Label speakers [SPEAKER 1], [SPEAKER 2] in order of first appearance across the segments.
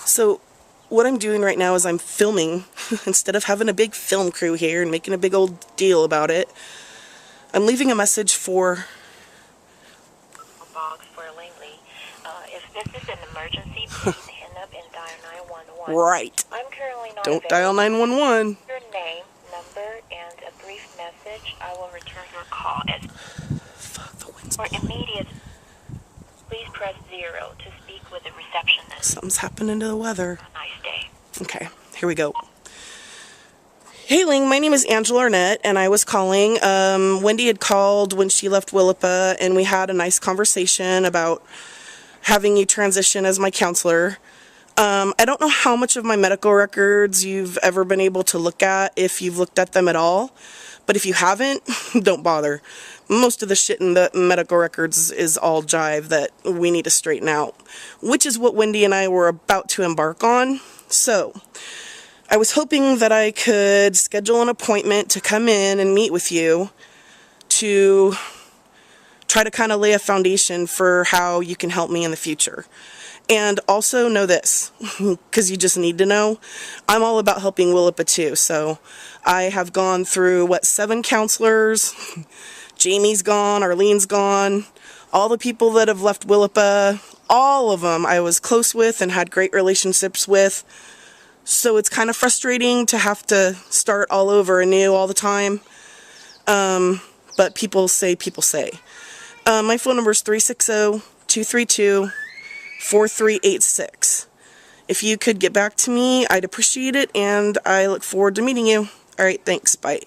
[SPEAKER 1] So what I'm doing right now is I'm filming. Instead of having a big film crew here and making a big old deal about it, I'm leaving a message for...
[SPEAKER 2] Box for Langley. If this is an emergency, please hang up and dial 911.
[SPEAKER 1] Right.
[SPEAKER 2] I'm currently not
[SPEAKER 1] Don't
[SPEAKER 2] available.
[SPEAKER 1] dial 911.
[SPEAKER 2] Your name, number, and a brief message. I will return your call as...
[SPEAKER 1] Fuck, the wind's
[SPEAKER 2] For
[SPEAKER 1] blowing.
[SPEAKER 2] immediate... Please press 0 to speak with a receptionist.
[SPEAKER 1] Something's happening to the weather.
[SPEAKER 2] Have a nice day.
[SPEAKER 1] Okay, here we go. Hey Ling, my name is Angela Arnett, and I was calling. Wendy had called when she left Willapa, and we had a nice conversation about having you transition as my counselor. I don't know how much of my medical records you've ever been able to look at, if you've looked at them at all. But if you haven't, don't bother. Most of the shit in the medical records is all jive that we need to straighten out, which is what Wendy and I were about to embark on. So, I was hoping that I could schedule an appointment to come in and meet with you to try to kind of lay a foundation for how you can help me in the future. And also know this, because you just need to know, I'm all about helping Willapa too. So I have gone through, 7 counselors. Jamie's gone, Arlene's gone, all the people that have left Willapa, all of them I was close with and had great relationships with. So it's kind of frustrating to have to start all over anew all the time. But people say. My phone number is 360-232-4386. If you could get back to me, I'd appreciate it, and I look forward to meeting you. Alright, thanks, bye.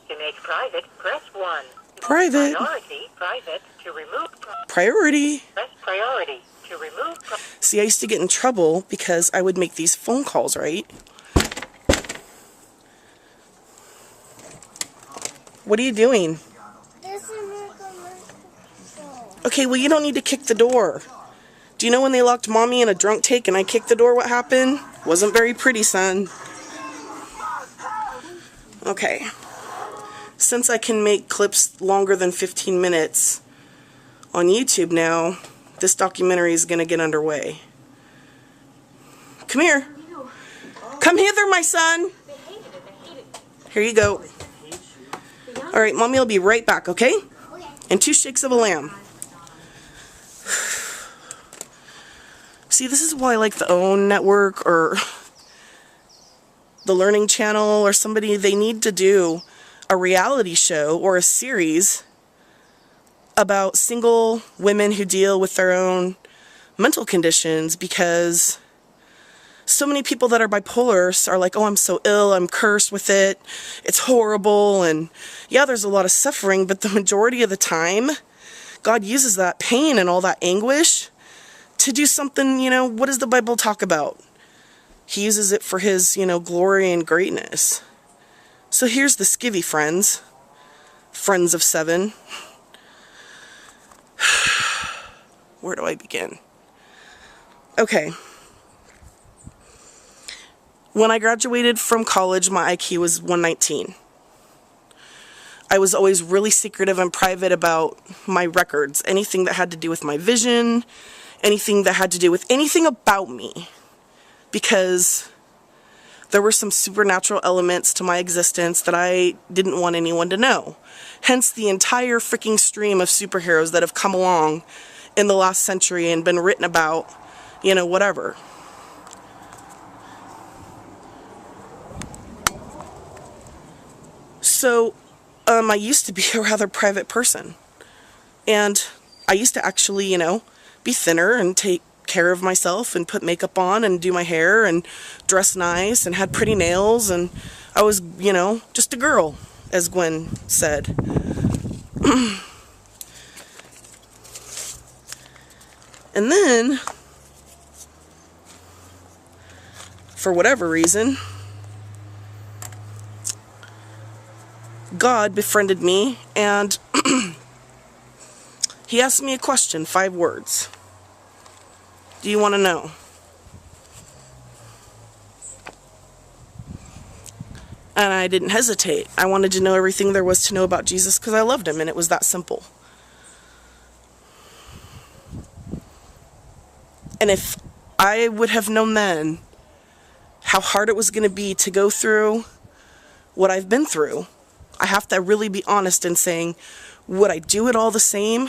[SPEAKER 2] To make private, press 1.
[SPEAKER 1] Private.
[SPEAKER 2] Priority, private. To remove...
[SPEAKER 1] Priority.
[SPEAKER 2] Press priority. To remove...
[SPEAKER 1] See, I used to get in trouble because I would make these phone calls, right? What are you doing? Okay, well, you don't need to kick the door. Do you know when they locked Mommy in a drunk tank and I kicked the door, what happened? Wasn't very pretty, son. Okay. Since I can make clips longer than 15 minutes on YouTube now, this documentary is going to get underway. Come here. Come hither, my son. Here you go. Alright, Mommy will be right back, okay? And 2 shakes of a lamb. See, this is why I like the OWN network or the Learning Channel or somebody. They need to do a reality show or a series about single women who deal with their own mental conditions, because so many people that are bipolar are like, oh, I'm so ill, I'm cursed with it, it's horrible, and yeah, there's a lot of suffering, but the majority of the time, God uses that pain and all that anguish to do something, what does the Bible talk about? He uses it for His, glory and greatness. So here's the skivvy, friends. Friends of 7. Where do I begin? Okay. When I graduated from college, my IQ was 119. I was always really secretive and private about my records. Anything that had to do with my vision, anything that had to do with anything about me. Because there were some supernatural elements to my existence that I didn't want anyone to know. Hence the entire freaking stream of superheroes that have come along in the last century and been written about, whatever. So, I used to be a rather private person. And I used to actually, be thinner and take care of myself and put makeup on and do my hair and dress nice and had pretty nails, and I was, just a girl, as Gwen said. And then, for whatever reason, God befriended me, and He asked me a question, 5 words. Do you want to know? And I didn't hesitate. I wanted to know everything there was to know about Jesus because I loved Him, and it was that simple. And if I would have known then how hard it was going to be to go through what I've been through. I have to really be honest in saying, would I do it all the same?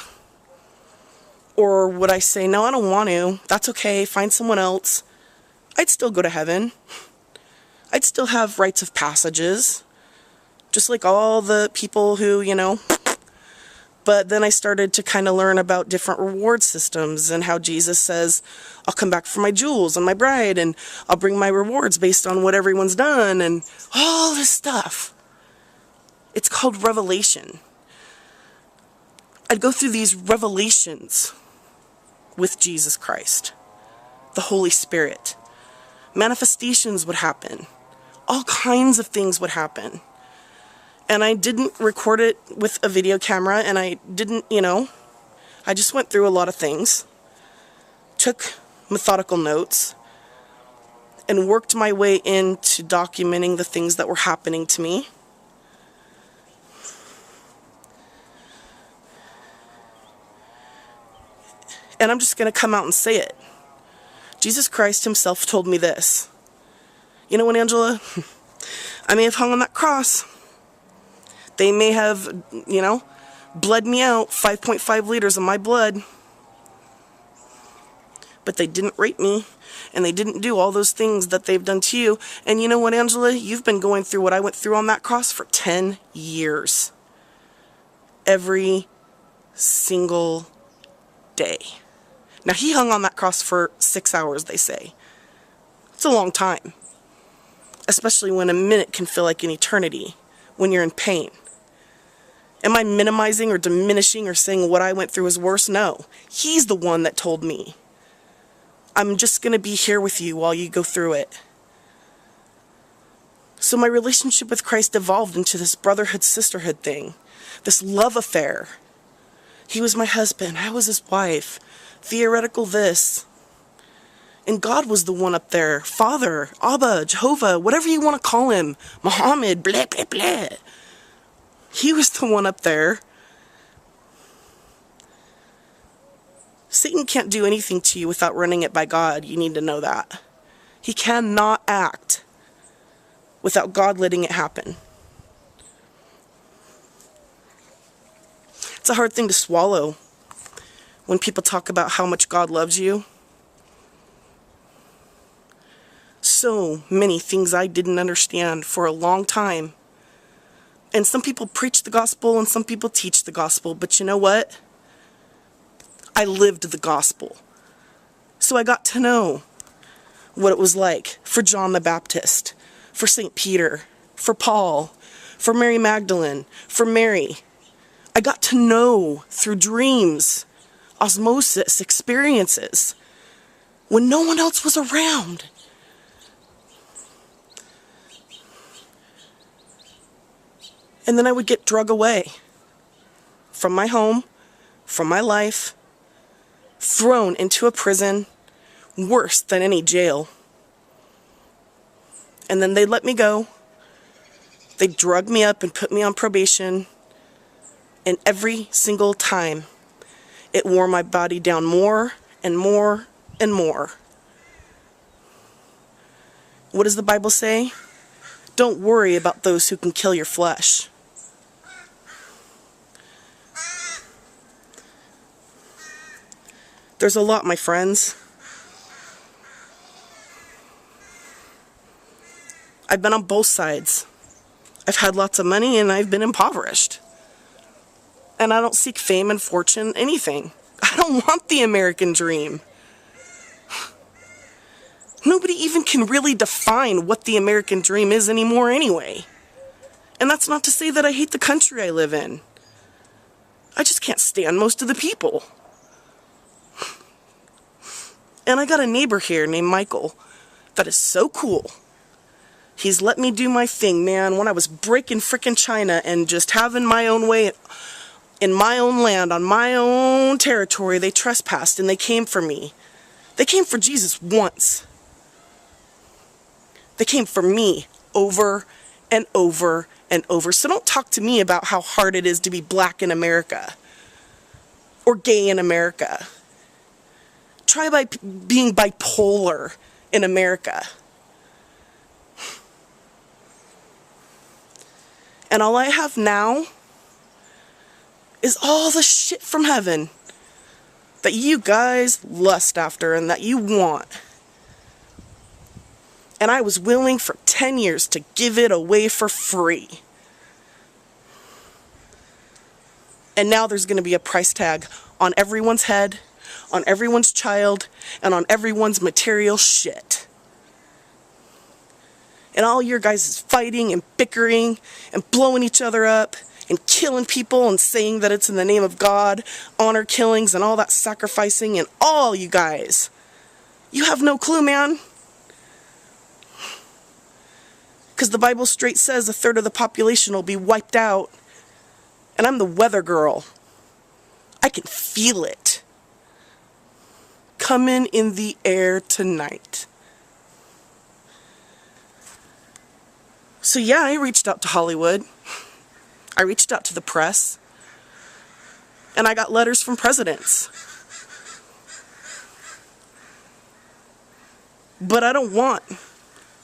[SPEAKER 1] Or would I say, no, I don't want to. That's okay. Find someone else. I'd still go to heaven. I'd still have rites of passages. Just like all the people who, But then I started to kind of learn about different reward systems and how Jesus says, I'll come back for my jewels and my bride, and I'll bring my rewards based on what everyone's done, and all this stuff. It's called revelation. I'd go through these revelations with Jesus Christ, the Holy Spirit. Manifestations would happen. All kinds of things would happen. And I didn't record it with a video camera, and I didn't, I just went through a lot of things, took methodical notes, and worked my way into documenting the things that were happening to me. And I'm just going to come out and say it. Jesus Christ himself told me this. You know what, Angela? I may have hung on that cross. They may have, bled me out, 5.5 liters of my blood. But they didn't rape me, and they didn't do all those things that they've done to you. And you know what, Angela? You've been going through what I went through on that cross for 10 years. Every single day. Now, he hung on that cross for 6 hours, they say. It's a long time. Especially when a minute can feel like an eternity when you're in pain. Am I minimizing or diminishing or saying what I went through is worse? No. He's the one that told me. I'm just going to be here with you while you go through it. So my relationship with Christ evolved into this brotherhood, sisterhood thing. This love affair. He was my husband. I was his wife. Theoretical this. And God was the one up there. Father, Abba, Jehovah, whatever you want to call him. Muhammad, blah, blah, blah. He was the one up there. Satan can't do anything to you without running it by God. You need to know that. He cannot act without God letting it happen. It's a hard thing to swallow when people talk about how much God loves you. So many things I didn't understand for a long time. And some people preach the gospel and some people teach the gospel. But you know what? I lived the gospel. So I got to know what it was like for John the Baptist, for St. Peter, for Paul, for Mary Magdalene, for Mary. I got to know through dreams, osmosis, experiences, when no one else was around. And then I would get drug away from my home, from my life, thrown into a prison worse than any jail. And then they'd let me go. They'd drug me up and put me on probation. And every single time, it wore my body down more and more and more. What does the Bible say? Don't worry about those who can kill your flesh. There's a lot, my friends. I've been on both sides. I've had lots of money and I've been impoverished. And I don't seek fame and fortune, anything. I don't want the American dream. Nobody even can really define what the American dream is anymore anyway. And that's not to say that I hate the country I live in. I just can't stand most of the people. And I got a neighbor here named Michael that is so cool. He's let me do my thing, man. When I was breaking frickin' China and just having my own way in my own land, on my own territory, they trespassed and they came for me. They came for Jesus once. They came for me over and over and over. So don't talk to me about how hard it is to be black in America or gay in America. Try being bipolar in America. And all I have now is all the shit from heaven that you guys lust after and that you want. And I was willing for 10 years to give it away for free. And now there's going to be a price tag on everyone's head, on everyone's child, and on everyone's material shit. And all your guys is fighting and bickering and blowing each other up and killing people and saying that it's in the name of God, honor killings and all that sacrificing, and all you guys. You have no clue, man. Because the Bible straight says a third of the population will be wiped out. And I'm the weather girl. I can feel it. Coming in the air tonight. So yeah, I reached out to Hollywood. I reached out to the press. And I got letters from presidents. But I don't want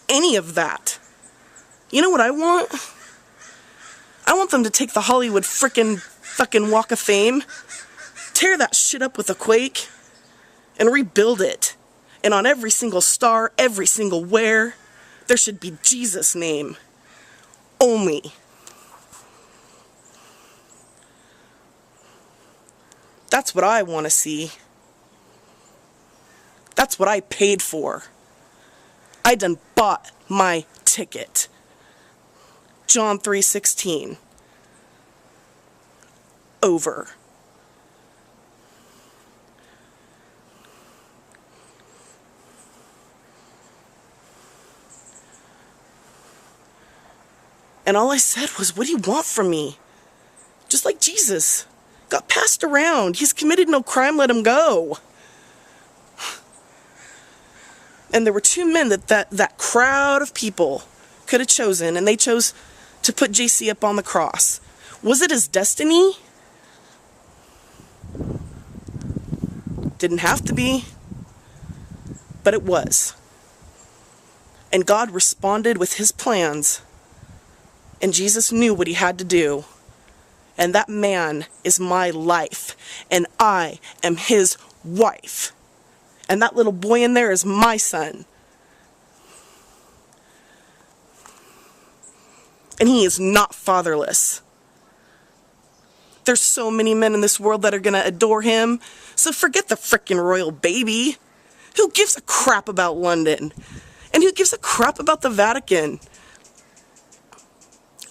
[SPEAKER 1] any of that. You know what I want? I want them to take the Hollywood fucking Walk of Fame, tear that shit up with a quake, and rebuild it. And on every single star, every single wear, there should be Jesus' name. Only. That's what I want to see. That's what I paid for. I done bought my ticket. John 3:16. Over. And all I said was, what do you want from me? Just like Jesus. Got passed around. He's committed no crime, let him go. And there were two men that crowd of people could have chosen, and they chose to put JC up on the cross. Was it his destiny? Didn't have to be, but it was. And God responded with his plans, and Jesus knew what he had to do. And that man is my life, and I am his wife. And that little boy in there is my son. And he is not fatherless. There's so many men in this world that are going to adore him. So forget the frickin' royal baby. Who gives a crap about London? And who gives a crap about the Vatican?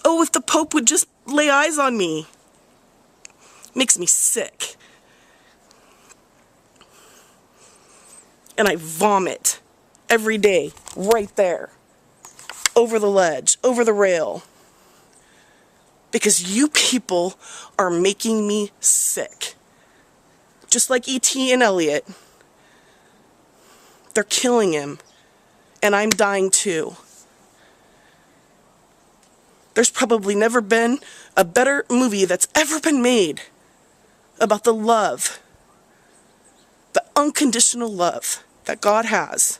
[SPEAKER 1] Oh, if the Pope would just lay eyes on me. Makes me sick. And I vomit every day right there. Over the ledge, over the rail. Because you people are making me sick. Just like E.T. and Elliot. They're killing him. And I'm dying too. There's probably never been a better movie that's ever been made about the love, the unconditional love that God has.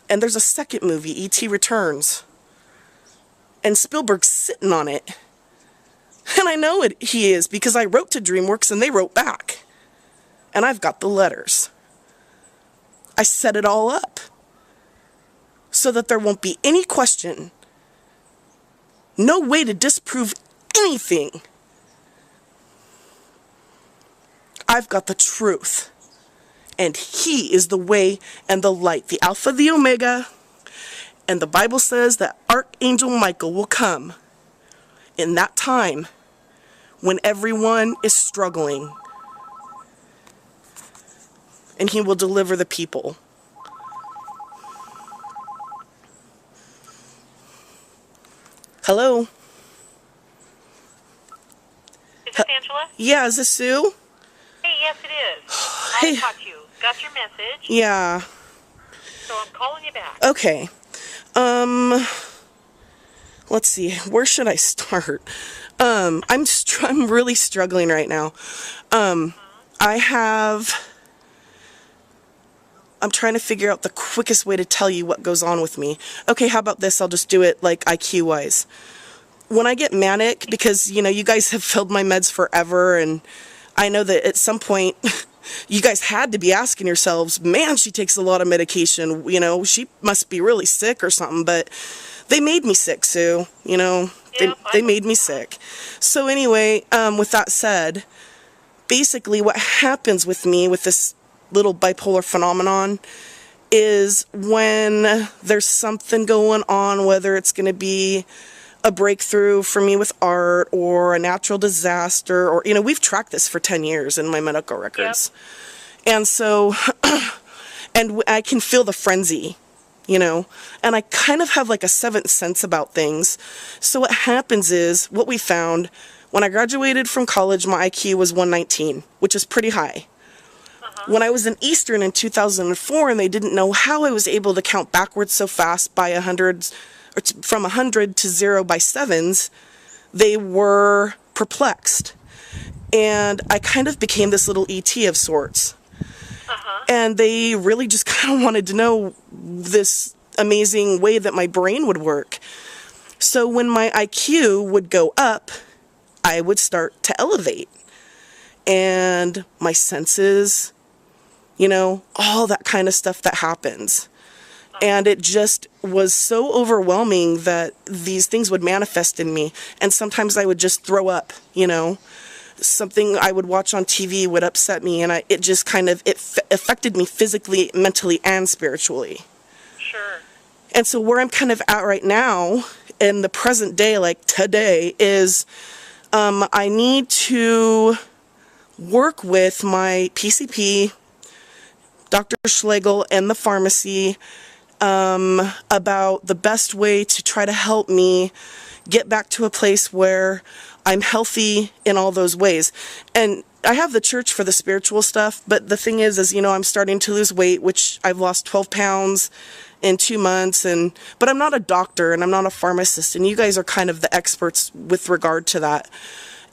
[SPEAKER 1] And there's a second movie, E.T. Returns. And Spielberg's sitting on it. And I know he is because I wrote to DreamWorks and they wrote back. And I've got the letters. I set it all up so that there won't be any question. No way to disprove anything. I've got the truth. And he is the way and the light, the Alpha, the Omega. And the Bible says that Archangel Michael will come in that time when everyone is struggling. And he will deliver the people. Hello?
[SPEAKER 2] Is this Angela?
[SPEAKER 1] Yeah, is this Sue?
[SPEAKER 2] Hey, yes, it is.
[SPEAKER 1] Hey.
[SPEAKER 2] I'll talk to you. Got your message,
[SPEAKER 1] Yeah.
[SPEAKER 2] so I'm calling you back.
[SPEAKER 1] Okay. Let's see. Where should I start? I'm really struggling right now. I'm trying to figure out the quickest way to tell you what goes on with me. Okay, how about this? I'll just do it like IQ-wise. When I get manic, because, you guys have filled my meds forever, and I know that at some point you guys had to be asking yourselves, man, she takes a lot of medication. She must be really sick or something, but they made me sick, Sue. They made me sick. So anyway, with that said, basically what happens with me with this little bipolar phenomenon is when there's something going on, whether it's going to be a breakthrough for me with art or a natural disaster, or, we've tracked this for 10 years in my medical records. Yep. And so, and I can feel the frenzy, and I kind of have like a seventh sense about things. So what happens is, what we found, when I graduated from college, my IQ was 119, which is pretty high. When I was in Eastern in 2004, and they didn't know how I was able to count backwards so fast by 100, or from 100 to 0 by sevens, they were perplexed. And I kind of became this little ET of sorts. And they really just kind of wanted to know this amazing way that my brain would work. So when my IQ would go up, I would start to elevate. And my senses, all that kind of stuff that happens. And it just was so overwhelming that these things would manifest in me. And sometimes I would just throw up, Something I would watch on TV would upset me, and it just kind of, affected me physically, mentally, and spiritually.
[SPEAKER 2] Sure.
[SPEAKER 1] And so where I'm kind of at right now, in the present day, like today, is I need to work with my PCP, Dr. Schlegel, and the pharmacy about the best way to try to help me get back to a place where I'm healthy in all those ways. And I have the church for the spiritual stuff, but the thing is, I'm starting to lose weight, which I've lost 12 pounds in 2 months, but I'm not a doctor and I'm not a pharmacist, and you guys are kind of the experts with regard to that.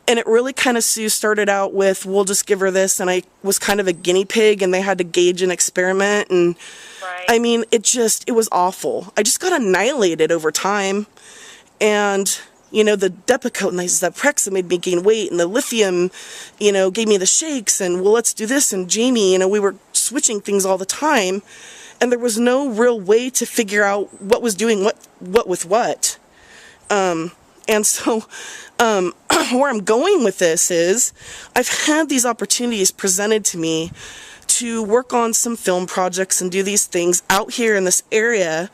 [SPEAKER 1] And it really kind of, Sue, started out with, we'll just give her this, and I was kind of a guinea pig, and they had to gauge an experiment, and
[SPEAKER 2] right.
[SPEAKER 1] I mean, it was awful. I just got annihilated over time, and the Depakote and the Zyprexa made me gain weight, and the Lithium, gave me the shakes, and well, let's do this, and Jamie, we were switching things all the time, and there was no real way to figure out what was doing what with what. And so, where I'm going with this is, I've had these opportunities presented to me to work on some film projects and do these things out here in this area,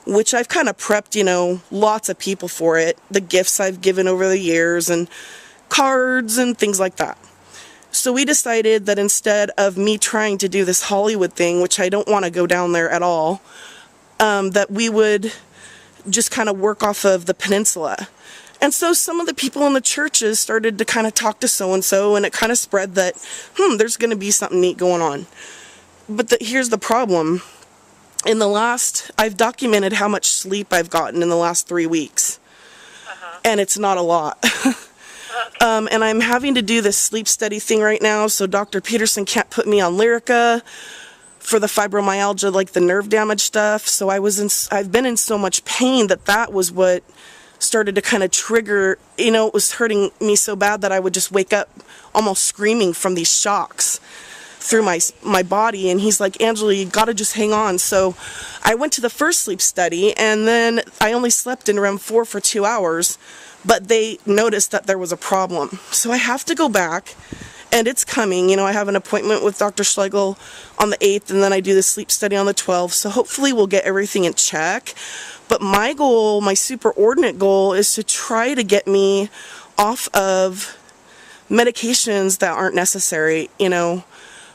[SPEAKER 1] which I've kind of prepped, lots of people for it, the gifts I've given over the years, and cards and things like that. So we decided that instead of me trying to do this Hollywood thing, which I don't want to go down there at all, that we would just kind of work off of the peninsula. And so some of the people in the churches started to kind of talk to so-and-so, and it kind of spread that, there's going to be something neat going on. But here's the problem. I've documented how much sleep I've gotten in the last 3 weeks. And it's not a lot. And I'm having to do this sleep study thing right now, so Dr. Peterson can't put me on Lyrica for the fibromyalgia, like the nerve damage stuff. So I've been in so much pain that was what started to kind of trigger, it was hurting me so bad that I would just wake up almost screaming from these shocks through my body. And he's like, Angela, you gotta just hang on. So I went to the first sleep study, and then I only slept in REM 4 for 2 hours, but they noticed that there was a problem. So I have to go back, and it's coming. I have an appointment with Dr. Schlegel on the 8th, and then I do the sleep study on the 12th. So hopefully we'll get everything in check. But my goal, my superordinate goal, is to try to get me off of medications that aren't necessary,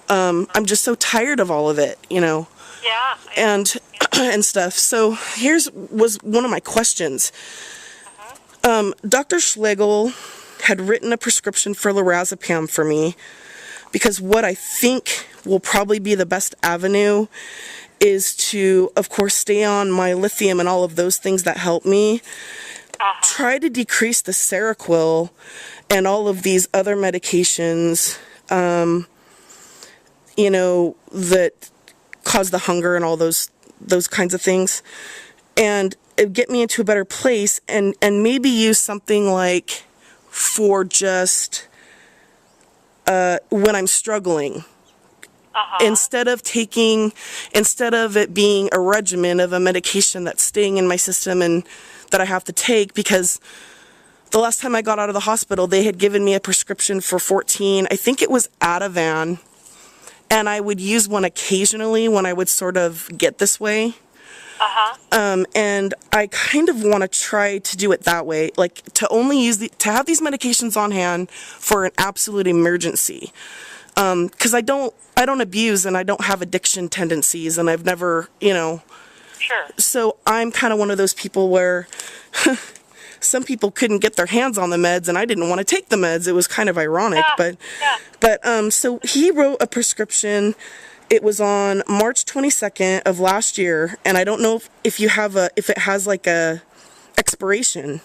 [SPEAKER 1] I'm just so tired of all of it,
[SPEAKER 2] Yeah.
[SPEAKER 1] And stuff. So was one of my questions. Dr. Schlegel had written a prescription for lorazepam for me, because what I think will probably be the best avenue is to, of course, stay on my lithium and all of those things that help me. Try to decrease the Seroquel and all of these other medications, that cause the hunger and all those kinds of things, and it get me into a better place, and maybe use something like for just when I'm struggling. Instead of it being a regimen of a medication that's staying in my system and that I have to take, because the last time I got out of the hospital, they had given me a prescription for 14, I think it was Ativan, and I would use one occasionally when I would sort of get this way. And I kind of want to try to do it that way, like to only to have these medications on hand for an absolute emergency. Because I don't abuse and I don't have addiction tendencies, and I've never,
[SPEAKER 2] Sure.
[SPEAKER 1] So I'm kind of one of those people where some people couldn't get their hands on the meds, and I didn't want to take the meds. It was kind of ironic, but so he wrote a prescription. It was on March 22nd of last year, and I don't know if it has like a expiration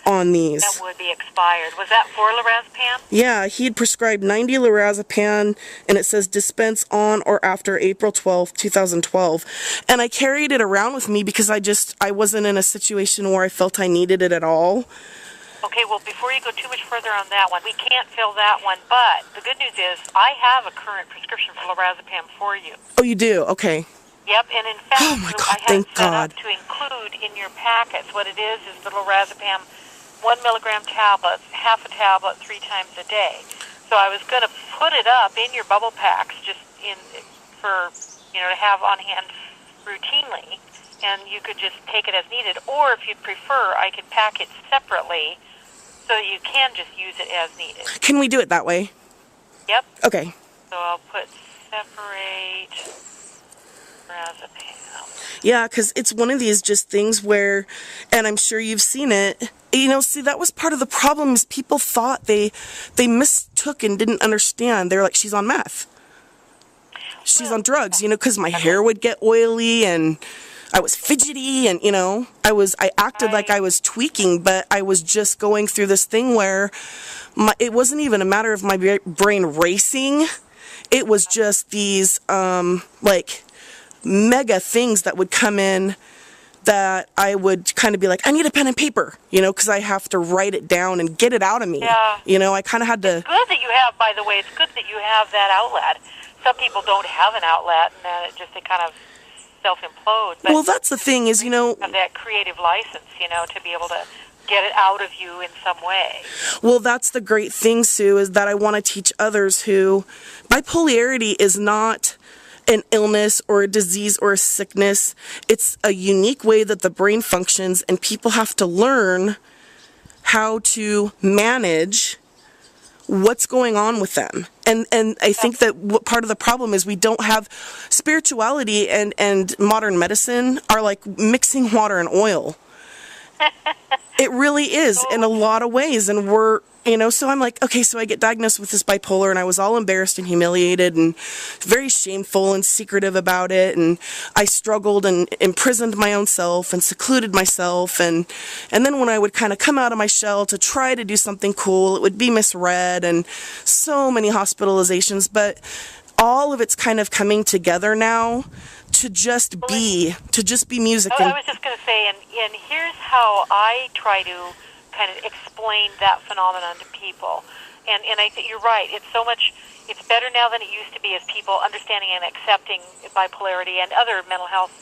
[SPEAKER 1] on these.
[SPEAKER 2] That would be expired. Was that for lorazepam?
[SPEAKER 1] Yeah, he had prescribed 90 lorazepam, and it says dispense on or after April 12th, 2012. And I carried it around with me because I wasn't in a situation where I felt I needed it at all.
[SPEAKER 2] Okay, well, before you go too much further on that one, we can't fill that one, but the good news is I have a current prescription for lorazepam for you.
[SPEAKER 1] Oh, you do? Okay.
[SPEAKER 2] Yep, and in fact,
[SPEAKER 1] oh my God,
[SPEAKER 2] I have
[SPEAKER 1] thank
[SPEAKER 2] set
[SPEAKER 1] God.
[SPEAKER 2] up to include in your packets. What it is the lorazepam 1 milligram tablets, half a tablet 3 times a day. So I was going to put it up in your bubble packs just for to have on hand routinely, and you could just take it as needed. Or if you'd prefer, I could pack it separately so that you can just use it as needed.
[SPEAKER 1] Can we do it that way?
[SPEAKER 2] Yep.
[SPEAKER 1] Okay.
[SPEAKER 2] So I'll put separate lorazepam.
[SPEAKER 1] Yeah, because it's one of these just things where, and I'm sure you've seen it, see, that was part of the problem, is people thought they mistook and didn't understand. They're like, she's on meth. She's on drugs, because my hair would get oily and I was fidgety and, I acted like I was tweaking, but I was just going through this thing where it wasn't even a matter of my brain racing. It was just these, mega things that would come in that I would kind of be like, I need a pen and paper, because I have to write it down and get it out of me.
[SPEAKER 2] Yeah.
[SPEAKER 1] I kind of had to...
[SPEAKER 2] It's good that you have, by the way, it's good that you have that outlet. Some people don't have an outlet, and then they kind of self-implode. But
[SPEAKER 1] well, that's the thing is,
[SPEAKER 2] have that creative license, to be able to get it out of you in some way.
[SPEAKER 1] Well, that's the great thing, Sue, is that I want to teach others who bipolarity is not an illness or a disease or a sickness. It's a unique way that the brain functions, and people have to learn how to manage what's going on with them. And I think that part of the problem is we don't have spirituality and modern medicine are like mixing water and oil. It really is in a lot of ways, and we're so I'm like, okay, so I get diagnosed with this bipolar, and I was all embarrassed and humiliated and very shameful and secretive about it, and I struggled and imprisoned my own self and secluded myself, and then when I would kind of come out of my shell to try to do something cool, it would be misread, and so many hospitalizations, but all of it's kind of coming together now to just be music.
[SPEAKER 2] I was just going to say, and here's how I try to kind of explain that phenomenon to people. And I think you're right. It's better now than it used to be, as people understanding and accepting bipolarity and other mental health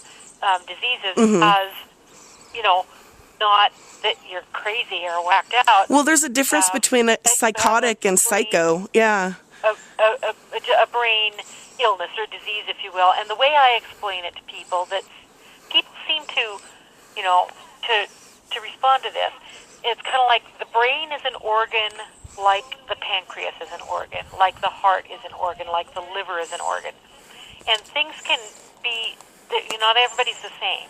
[SPEAKER 2] diseases as, not that you're crazy or whacked out.
[SPEAKER 1] Well, there's a difference between a psychotic and psycho. Yeah.
[SPEAKER 2] A brain illness or disease, if you will. And the way I explain it to people, that people seem to, to respond to this, it's kind of like the brain is an organ, like the pancreas is an organ, like the heart is an organ, like the liver is an organ. And things can be, not everybody's the same.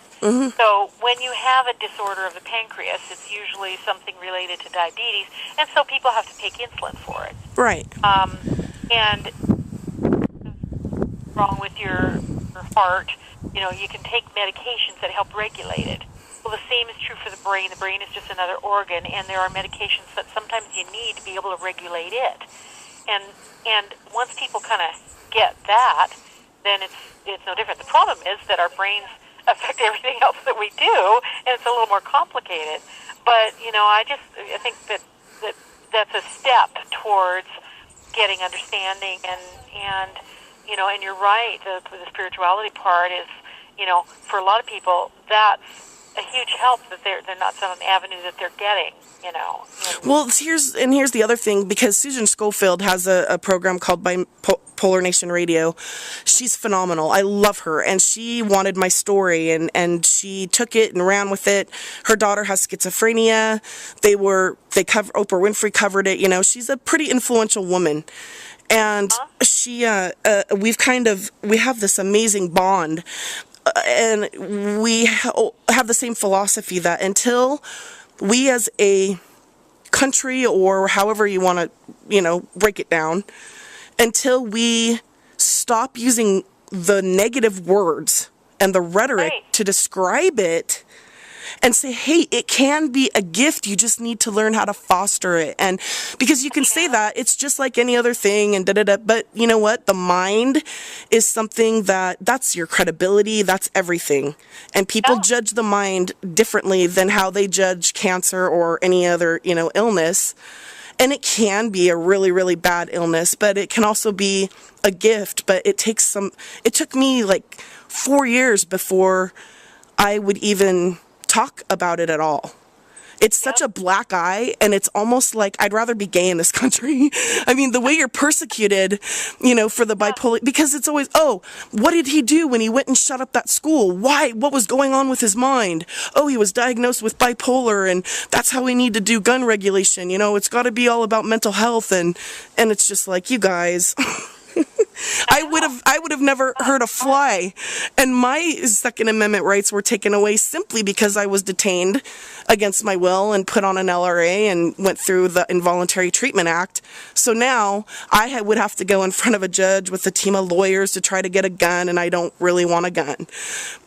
[SPEAKER 2] So when you have a disorder of the pancreas, it's usually something related to diabetes, and so people have to take insulin for it.
[SPEAKER 1] Right.
[SPEAKER 2] And wrong with your heart, you can take medications that help regulate it. Well, the same is true for the brain. The brain is just another organ, and there are medications that sometimes you need to be able to regulate it. and once people kind of get that, then it's no different. The problem is that our brains affect everything else that we do, and it's a little more complicated. But I think that's a step towards getting understanding, and and you're right. The spirituality part is, for a lot of people, that's a huge help that they're not some avenue that they're getting.
[SPEAKER 1] Well, here's the other thing, because Susan Schofield has a program called Bipolar Nation Radio. She's phenomenal. I love her, and she wanted my story, and she took it and ran with it. Her daughter has schizophrenia. Oprah Winfrey covered it. She's a pretty influential woman. And she, we have this amazing bond, and we have the same philosophy that until we as a country, or however you want to, break it down, until we stop using the negative words and the rhetoric to describe it, and say, hey, it can be a gift. You just need to learn how to foster it. And because you can say that, it's just like any other thing and da-da-da. But you know what? The mind is something that's your credibility. That's everything. And people judge the mind differently than how they judge cancer or any other, illness. And it can be a really, really bad illness, but it can also be a gift. But it took me like 4 years before I would even talk about it at all. It's such a black eye, and it's almost like I'd rather be gay in this country. I mean, the way you're persecuted, for the bipolar, because it's always, what did he do when he went and shut up that school? Why? What was going on with his mind? Oh, he was diagnosed with bipolar, and that's how we need to do gun regulation. It's got to be all about mental health, and it's just like, you guys. I would have never hurt a fly, and my Second Amendment rights were taken away simply because I was detained against my will and put on an LRA and went through the Involuntary Treatment Act. So now I would have to go in front of a judge with a team of lawyers to try to get a gun, and I don't really want a gun.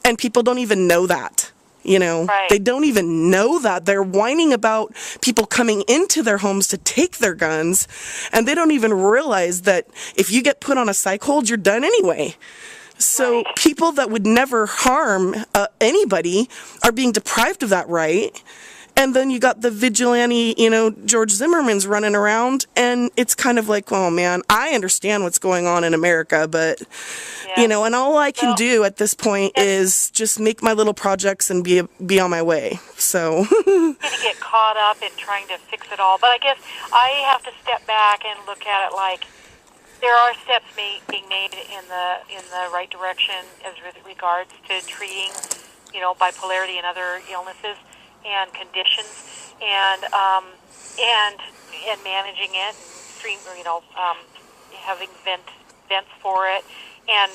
[SPEAKER 1] And people don't even know that. They don't even know that. They're whining about people coming into their homes to take their guns, and they don't even realize that if you get put on a psych hold, you're done anyway. So people that would never harm anybody are being deprived of that right. And then you got the vigilante, George Zimmerman's running around, and it's kind of like, oh man, I understand what's going on in America, but, and all I can do at this point is just make my little projects and be on my way, so.
[SPEAKER 2] To get caught up in trying to fix it all, but I guess I have to step back and look at it like there are steps being made in the right direction as regards to treating, bipolarity and other illnesses and conditions, and managing it, having vents for it, and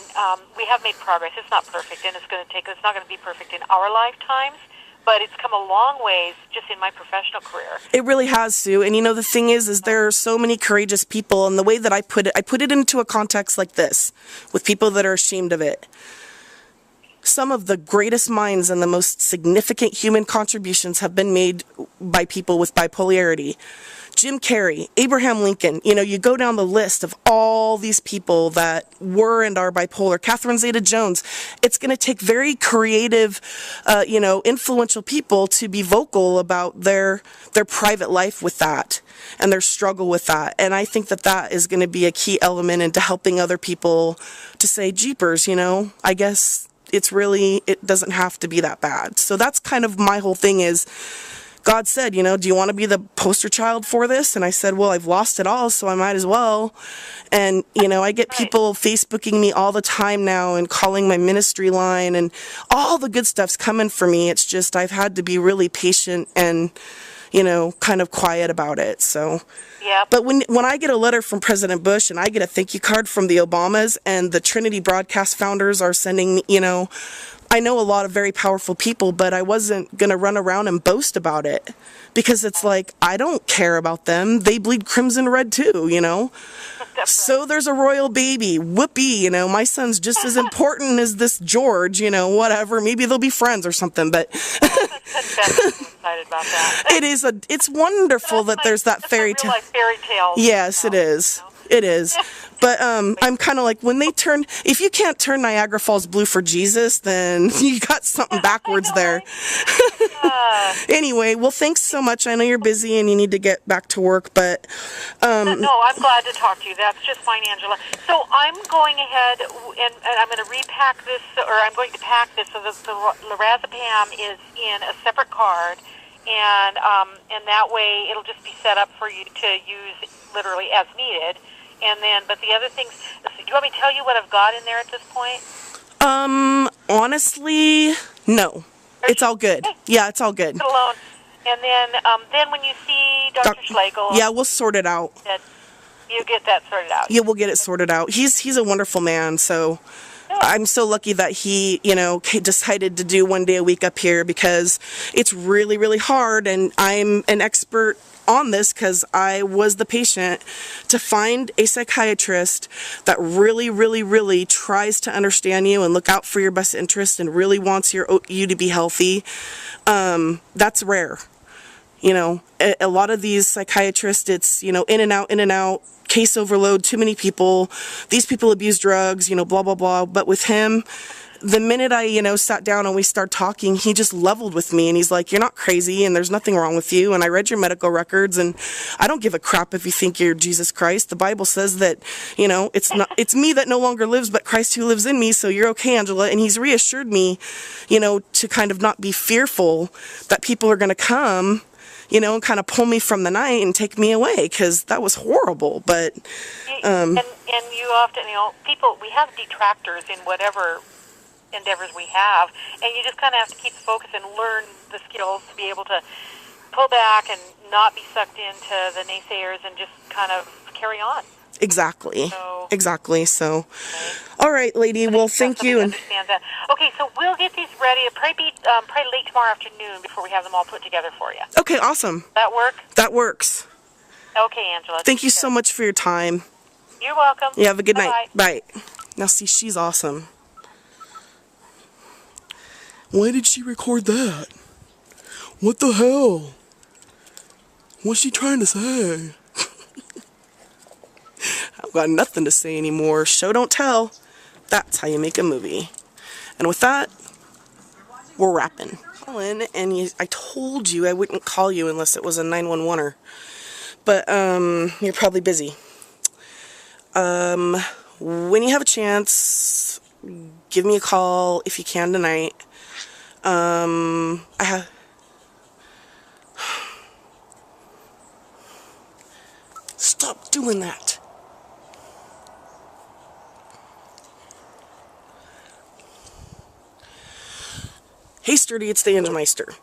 [SPEAKER 2] we have made progress. It's not perfect, and it's not going to be perfect in our lifetimes, but it's come a long ways just in my professional career.
[SPEAKER 1] It really has, Sue. And the thing is there are so many courageous people, and the way that I put it into a context like this, with people that are ashamed of it. Some of the greatest minds and the most significant human contributions have been made by people with bipolarity. Jim Carrey, Abraham Lincoln, you go down the list of all these people that were and are bipolar. Catherine Zeta-Jones. It's going to take very creative, influential people to be vocal about their private life with that and their struggle with that. And I think that is going to be a key element into helping other people to say, jeepers, I guess it doesn't have to be that bad. So that's kind of my whole thing is, God said, do you want to be the poster child for this? And I said, well, I've lost it all, so I might as well. And, I get people Facebooking me all the time now and calling my ministry line, and all the good stuff's coming for me. It's just I've had to be really patient and, kind of quiet about it. So,
[SPEAKER 2] yeah.
[SPEAKER 1] But when I get a letter from President Bush and I get a thank you card from the Obamas and the Trinity Broadcast founders are sending me, I know a lot of very powerful people, but I wasn't going to run around and boast about it because it's like, I don't care about them. They bleed crimson red too, So there's a royal baby. Whoopee, my son's just as important as this George, whatever. Maybe they'll be friends or something, but
[SPEAKER 2] excited about that.
[SPEAKER 1] It's wonderful that there's that fairy tale.
[SPEAKER 2] Fairy tale.
[SPEAKER 1] Yes, it is. It is. But I'm kind of like, when they turn, if you can't turn Niagara Falls blue for Jesus, then you got something backwards there. Anyway, well, thanks so much. I know you're busy and you need to get back to work, but...
[SPEAKER 2] no, I'm glad to talk to you. That's just fine, Angela. So I'm going ahead and I'm going to repack this, or I'm going to pack this so that the lorazepam is in a separate card, and that way it'll just be set up for you to use literally as needed. And then, but the other things, do you want me to tell you what I've got in there at this point?
[SPEAKER 1] Honestly, no. It's all good.
[SPEAKER 2] Okay.
[SPEAKER 1] Yeah, it's all good.
[SPEAKER 2] Alone. And then when you see Dr. Schlegel,
[SPEAKER 1] yeah, we'll sort it out.
[SPEAKER 2] You get that sorted out.
[SPEAKER 1] Yeah, we'll get it sorted out. He's a wonderful man, so I'm so lucky that he, decided to do 1 day a week up here, because it's really, really hard, and I'm an expert on this because I was the patient, to find a psychiatrist that really, really, really tries to understand you and look out for your best interest and really wants you to be healthy. That's rare. A lot of these psychiatrists, it's, in and out, case overload, too many people, these people abuse drugs, blah, blah, blah. But with him, the minute I, sat down and we started talking, he just leveled with me, and he's like, you're not crazy and there's nothing wrong with you. And I read your medical records, and I don't give a crap if you think you're Jesus Christ. The Bible says that, it's me that no longer lives, but Christ who lives in me. So you're okay, Angela. And he's reassured me, to kind of not be fearful that people are going to come, and kind of pull me from the night and take me away, because that was horrible. But,
[SPEAKER 2] and you often, people, we have detractors in whatever endeavors we have, and you just kind of have to keep the focus and learn the skills to be able to pull back and not be sucked into the naysayers and just kind of carry on.
[SPEAKER 1] Exactly. So,
[SPEAKER 2] okay.
[SPEAKER 1] All right, lady. Well, thank you. And
[SPEAKER 2] understand that. Okay, so we'll get these ready. It'll probably be late tomorrow afternoon before we have them all put together for you.
[SPEAKER 1] Okay, awesome.
[SPEAKER 2] That work?
[SPEAKER 1] That works.
[SPEAKER 2] Okay, Angela.
[SPEAKER 1] Thank you so much for your time.
[SPEAKER 2] You're welcome.
[SPEAKER 1] You have a good night.
[SPEAKER 2] Bye.
[SPEAKER 1] Bye. Now, see, she's awesome. Why did she record that? What the hell? What's she trying to say? I've got nothing to say anymore. Show don't tell. That's how you make a movie. And with that, we're wrapping. And I told you I wouldn't call you unless it was a 911-er. But you're probably busy. When you have a chance, give me a call if you can tonight. Stop doing that. Hey Sturdy, it's the Angelmeister.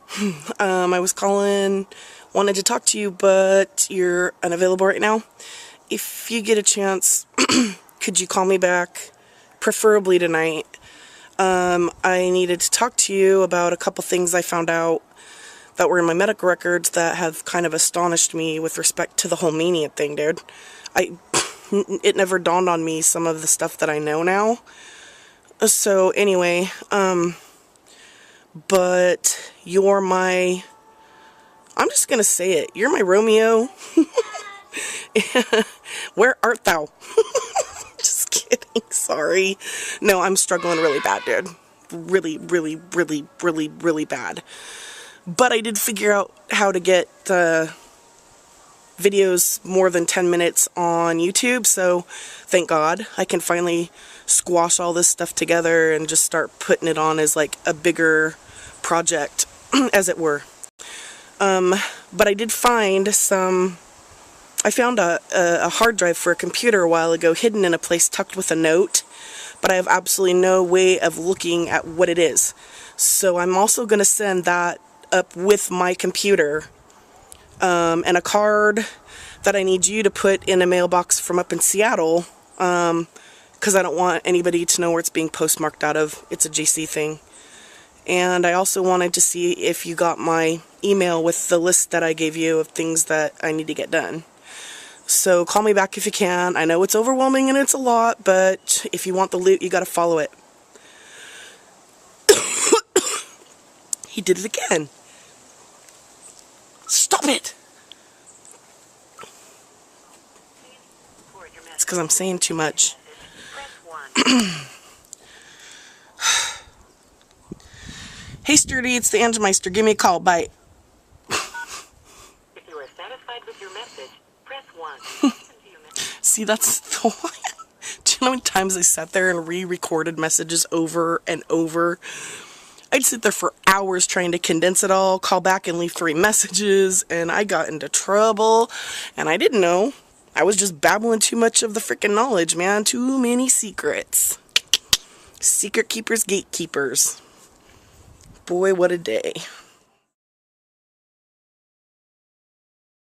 [SPEAKER 1] I was calling, wanted to talk to you, but you're unavailable right now. If you get a chance, could you call me back, preferably tonight? I needed to talk to you about a couple things I found out that were in my medical records that have kind of astonished me with respect to the whole mania thing, dude. It never dawned on me some of the stuff that I know now. So anyway, but you're my, I'm just gonna say it, you're my Romeo. Where art thou? Just kidding, sorry. No, I'm struggling really bad, dude. Really, really, really, really, really bad. But I did figure out how to get videos more than 10 minutes on YouTube, so thank God I can finally squash all this stuff together and just start putting it on as like a bigger project, as it were. But I did find some, I found a hard drive for a computer a while ago hidden in a place tucked with a note, but I have absolutely no way of looking at what it is. So I'm also going to send that up with my computer, and a card that I need you to put in a mailbox from up in Seattle, because I don't want anybody to know where it's being postmarked out of. It's a JC thing. And I also wanted to see if you got my email with the list that I gave you of things that I need to get done. So call me back if you can. I know it's overwhelming and it's a lot, but if you want the loot, you gotta follow it. He did it again. Stop it! It's because I'm saying too much. Hey, Sturdy, it's the Angemeister. Give me a call. Bye.
[SPEAKER 2] If you are satisfied with your message, press 1.
[SPEAKER 1] See, that's the one. Do you know how many times I sat there and re-recorded messages over and over? I'd sit there for hours trying to condense it all, call back and leave 3 messages, and I got into trouble, and I didn't know. I was just babbling too much of the freaking knowledge, man. Too many secrets. Secret keepers, gatekeepers. Boy, what a day.